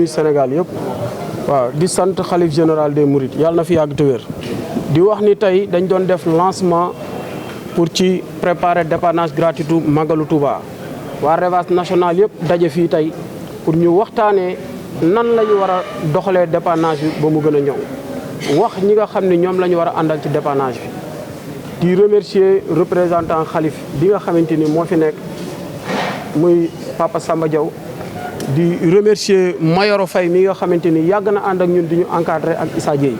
Sénégal yëpp waaw di sant xalif général des Mourides yàlla na fi yàgg te wér di wax ni tey dañ doon def lancement pour ci préparer dépannage gratuit Magalu Touba waa Revas national yëpp daje fii tey pour ñu waxtaanee nan la ñu war a doxalee dépannage bi ba mu gën a ñëw wax ñi nga xam ne ñoom la ñu war a àndal ci dépannage bi di remercier représentant xalif bi nga xamante ni moo fi nekk muy Papa Samba Diaw di remercier Mayoro Faye mi nga xamante ni yàgg na ànd ak ñun di ñu encadré ak Issa Dieye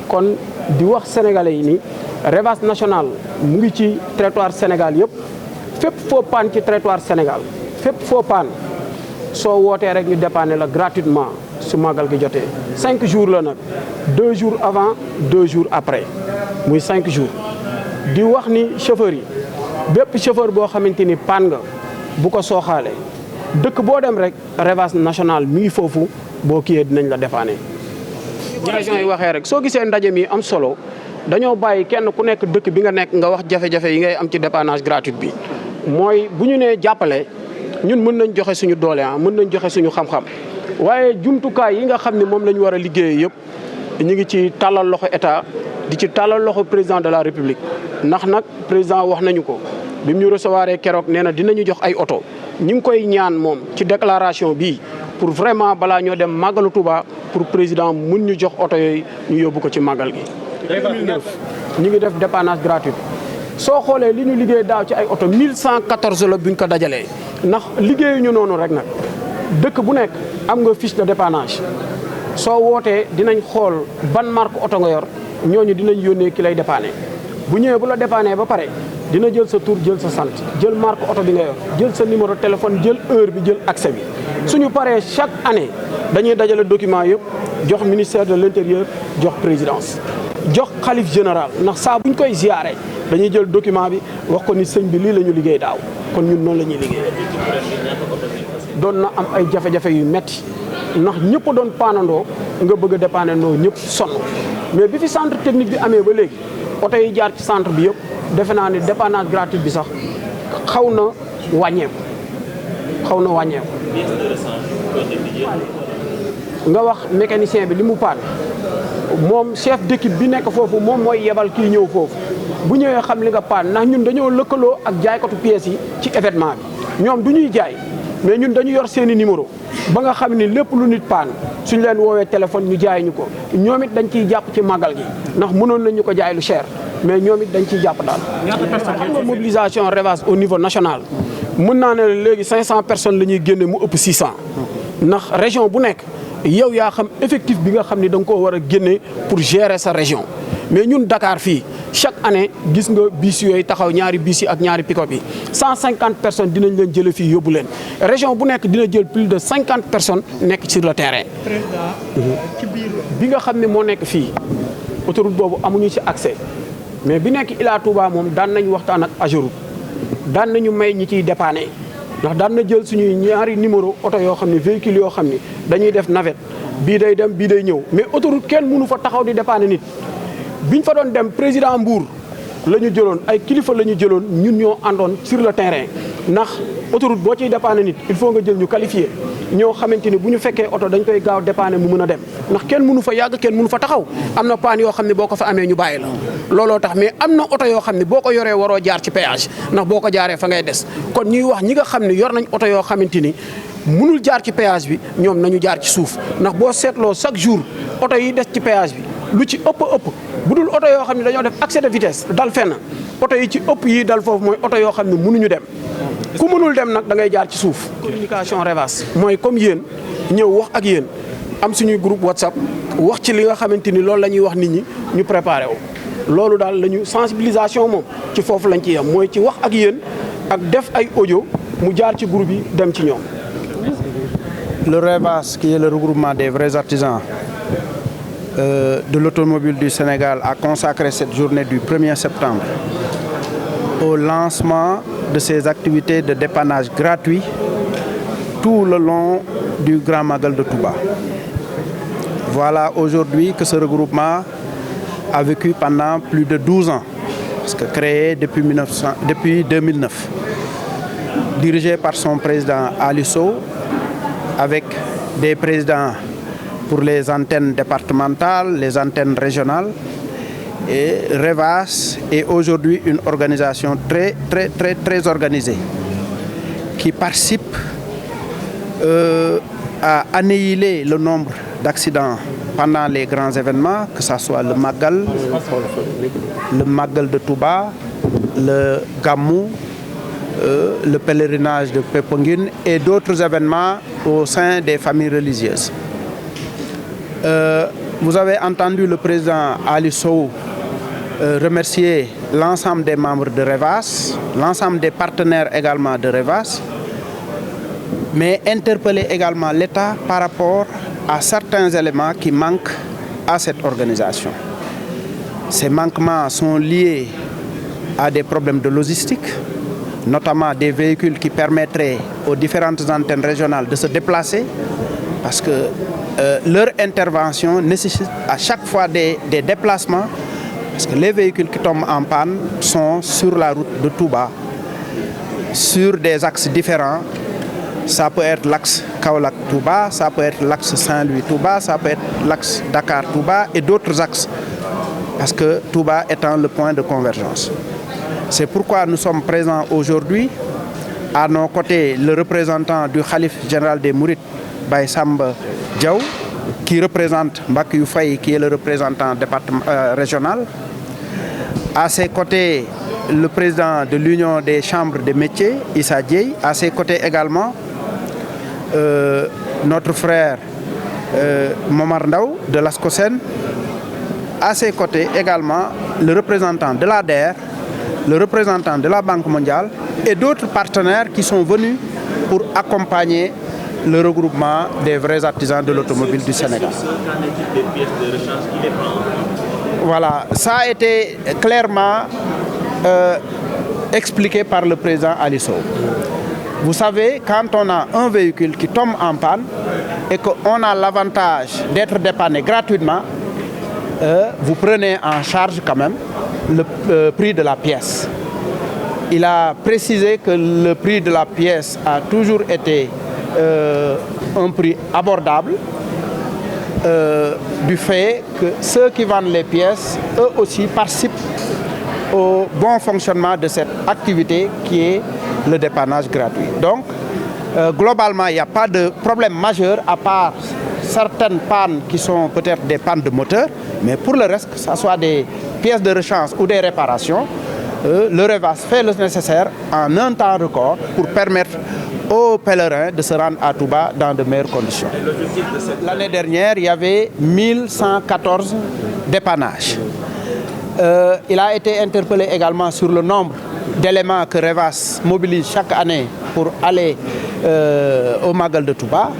kon di wax sénégalais yi ni Revas national mu ngi ci territoire Sénégal yëpp fépp foo paan ci territoire Sénégal fépp foo paan soo wootee rek ñu dépanner la gratuitement su màggal gi jotee 5 jours la nag 2 jours avant 2 jours après muy 5 jours di wax ni chauffeur yi bépp chauffeur boo xamante ni paan nga bu ko sooxaale dëkk boo dem rek Revas national mi ngi foofu boo kiyee dinañ la dépanner. région yi waxee rek soo gisee ndaje mi am solo dañoo bàyyi kenn ku nekk dëkk bi nga nekk nga wax jafe-jafe yi ngay am ci dépannage gratuit bi mooy bu ñu nee jàppale ñun mën nañ joxe suñu doole mën nañ joxe suñu xam-xam waaye jumtukaay yi nga xam ne moom la ñu war a liggéeyee yëpp ñu ngi ci tàllal loxo état di ci tàllal loxo président de la république ndax nag président wax nañu ko bi mu ñu recevoir keroog nee na dinañu jox ay oto ñu ngi koy ñaan moom ci déclaration bii pour vraiment balaa ñoo dem màggalu Touba pour président mun ñu jox oto yooyu ñu yóbbu ko ci màggal gi. 2009 ñu ngi def dépannage gratuit soo xoolee li ñu liggéey daaw ci ay oto 1114 la buñ ko dajalee ndax liggéeyuñu noonu rek nag dëkk bu nekk am nga fiche de dépannage soo wootee dinañ xool ban marque oto nga yor ñooñu dinañ yónnee ki lay dépanner bu ñëwee bu la dépanner ba pare dina jël sa tur jël sa sant jël marque oto bi nga yor jël sa numéro téléphone jël heure bi jël accès bi suñu paree chaque année dañuy dajale document yëpp jox ministère de l'intérieur jox présidence jox xalif général ndax saa buñ koy ziyaare dañuy jël document bi wax ko ni sëñ bi lii la ñu liggéey daaw kon ñun noonu la ñuy liggéey doon na am ay jafe-jafe yu metti ndax ñëpp doon paanandoo nga bëgg a dépanner ndoo ñëpp sonn mais bi fi centre technique bi amee ba léegi oto yi jaar ci centre bi yëpp defe naa ni dépannage gratuit bi sax xaw na wàññeeku nga wax mécanicien bi li mu paan moom chef d'équipe bi nekk foofu moom mooy yebal kii ñëw foofu bu ñëwee xam li nga paan ndax ñun dañoo lëkkaloo ak jaaykatu pièces yi ci événement bi ñoom du ñuy jaay mais ñun dañu yor seeni numéro ba nga xam ni lépp lu nit paan suñ leen woowee téléphone ñu jaay ñu ko ñoom it dañ ciy jàpp ci màggal gi ndax mënoon nañ ñu ko jaay lu cher mais ñoom it dañ ciy jàpp daal. xam nga mobilisation Revas au niveau national mën naa ne léegi 500 personnes la ñuy génne mu ëpp 600 ndax région bu nekk yow yaa xam effectif bi nga xam ni da nga koo war a génne pour gérer sa région mais ñun Dakar fii chaque année gis nga bus yooyu taxaw ñaari bus yi ak ñaari pick-up yi 150 personnes dinañ leen jëlee fii yóbbu leen région bu nekk dina jël plus de 50 personnes nekk sur le terrain. ci biir bi nga xam ne moo nekk fii autoroute boobu amuñu ci accès mais bi nekk Ila Touba moom daan nañ waxtaan ak Ageroute daan nañu may ñi ciy dépanner ndax daan na jël suñuy ñaari numéro oto yoo xam ne véhicule yoo xam ne dañuy def navette bii day dem bii day ñëw mais autoroute kenn mënu fa taxaw di dépanner nit. biñ fa doon dem président Mbour la ñu jëloon ay kilifa la ñu jëloon ñun ñoo àndoon sur le terrain ndax autoroute boo ciy dépanner nit il faut nga jël ñu qualifié ñoo xamante ni bu ñu fekkee oto dañ koy gaaw dépanner mu mën a dem ndax kenn mënu fa yàgg kenn mënu fa taxaw am na paan yoo xam ne boo ko fa amee ñu bàyyi la looloo tax mais am na oto yoo xam ne boo ko yoree waroo jaar ci péage ndax boo ko jaaree fa ngay des kon ñuy wax ñi nga xam ne yor nañ oto yoo xamante ni mënul jaar ci péage bi ñoom nañu jaar ci suuf ndax boo seetloo chaque jour oto yi des ci péage bi lu ci ëpp bu dul oto yoo xam ne dañoo def excès de vitesse dal fenn oto yi ci ëpp yi dal foofu mooy oto yoo xam ne mënuñu dem ku mënul dem nag da ngay jaar ci suuf. communication Revas mooy comme yéen ñëw wax ak yéen am suñuy groupe WhatsApp wax ci li nga xamante ni loolu la ñuy wax nit ñi ñu préparé wu. loolu daal la ñu sensibilisation moom ci foofu lañ ci yem mooy ci wax ak yéen ak def ay audio mu jaar ci groupe yi dem ci ñoom. Le Revas, qui est le regroupement des vrais artisans de l'automobile du Sénégal, a consacré cette journée du 1er septembre au lancement de ses activités de dépannage gratuit tout le long du Grand Magal de Touba. Voilà aujourd'hui que ce regroupement a vécu pendant plus de 12 ans, parce que créé depuis 2009, dirigé par son président Ali Sow, avec des présidents pour les antennes départementales, les antennes régionales. Et Revas est aujourd'hui une organisation très organisée qui participe à annihiler le nombre d'accidents pendant les grands événements, que ce soit le Magal de Touba, le Gamou, le pèlerinage de Pépongine et d'autres événements au sein des familles religieuses. Vous avez entendu le président Ali Sow remercier l'ensemble des membres de Revas, l'ensemble des partenaires également de Revas, mais interpeller également l'État par rapport à certains éléments qui manquent à cette organisation. Ces manquements sont liés à des problèmes de logistique, notamment des véhicules qui permettraient aux différentes antennes régionales de se déplacer, parce que leur intervention nécessite à chaque fois des déplacements, parce que les véhicules qui tombent en panne sont sur la route de Touba, sur des axes différents. Ça peut être l'axe Kaolack-Touba, ça peut être l'axe Saint-Louis-Touba, ça peut être l'axe Dakar-Touba et d'autres axes, parce que Touba étant le point de convergence. C'est pourquoi nous sommes présents aujourd'hui. À nos côtés, le représentant du Khalife général des Mourides, Baye Samba Diaw, qui représente Mbakiou Faye, qui est le représentant régional. À ses côtés, le président de l'Union des chambres des métiers, Issa Dieye. À ses côtés également, notre frère Momar Ndaw de l'ASCOSEN. À ses côtés également, le représentant de l'ADER, le représentant de la Banque mondiale et d'autres partenaires qui sont venus pour accompagner le regroupement des vrais artisans de l'automobile du Sénégal. Voilà, ça a été clairement expliqué par le président Ali Sow. Vous savez, quand on a un véhicule qui tombe en panne et qu'on a l'avantage d'être dépanné gratuitement, vous prenez en charge quand même le prix de la pièce. Il a précisé que le prix de la pièce a toujours été un prix abordable du fait que ceux qui vendent les pièces, eux aussi participent au bon fonctionnement de cette activité qui est le dépannage gratuit. Donc, globalement, il n'y a pas de problème majeur à part certaines pannes qui sont peut-être des pannes de moteur, mais pour le reste, que ce soit des pièces de rechange ou des réparations, le Revas fait le nécessaire en un temps record pour permettre aux pèlerins de se rendre à Touba dans de meilleures conditions. L'année dernière, il y avait 1114 dépannages. Il a été interpellé également sur le nombre d'éléments que Revas mobilise chaque année pour aller au Magal de Touba.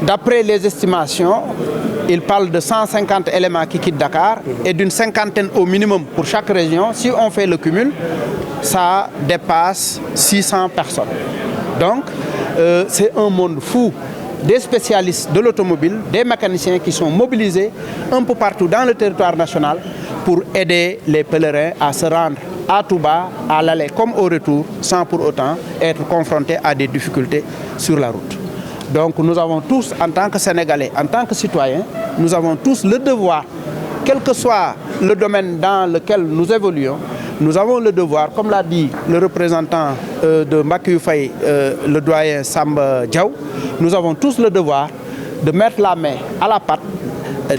D'après les estimations, il parle de 150 éléments qui quittent Dakar et d'une cinquantaine au minimum pour chaque région. Si on fait le cumul, ça dépasse 600 personnes. Donc, c'est un monde fou. Des spécialistes de l'automobile, des mécaniciens qui sont mobilisés un peu partout dans le territoire national pour aider les pèlerins à se rendre à Touba, à l'aller comme au retour, sans pour autant être confrontés à des difficultés sur la route. Donc nous avons tous, en tant que Sénégalais, en tant que citoyens, nous avons tous le devoir, quel que soit le domaine dans lequel nous évoluons, nous avons le devoir, comme l'a dit le représentant de Mbakiou Faye, le doyen Samba Diaw, nous avons tous le devoir de mettre la main à la pâte,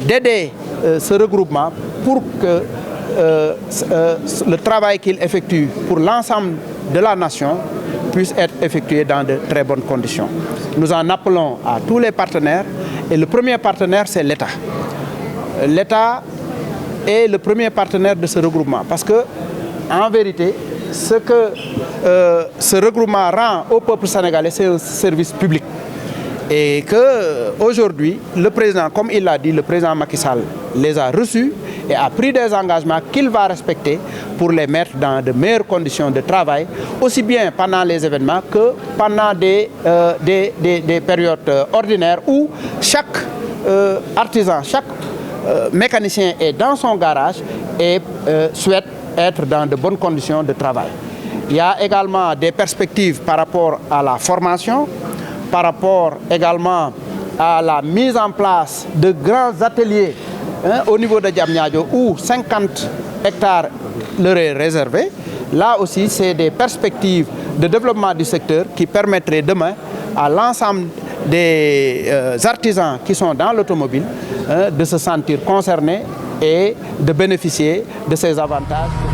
d'aider ce regroupement pour que le travail qu'il effectue pour l'ensemble de la nation puisse être effectué dans de très bonnes conditions. Nous en appelons à tous les partenaires et le premier partenaire, c'est l'État. L'État est le premier partenaire de ce regroupement parce que, en vérité, ce que ce regroupement rend au peuple sénégalais, c'est un service public. Et qu'aujourd'hui, le président, comme il l'a dit, le président Macky Sall les a reçus et a pris des engagements qu'il va respecter pour les mettre dans de meilleures conditions de travail, aussi bien pendant les événements que pendant des périodes ordinaires où chaque artisan, chaque mécanicien est dans son garage et souhaite être dans de bonnes conditions de travail. Il y a également des perspectives par rapport à la formation par rapport également à la mise en place de grands ateliers au niveau de Diamniadio où 50 hectares leur est réservé. Là aussi, c'est des perspectives de développement du secteur qui permettraient demain à l'ensemble des artisans qui sont dans l'automobile de se sentir concernés et de bénéficier de ces avantages.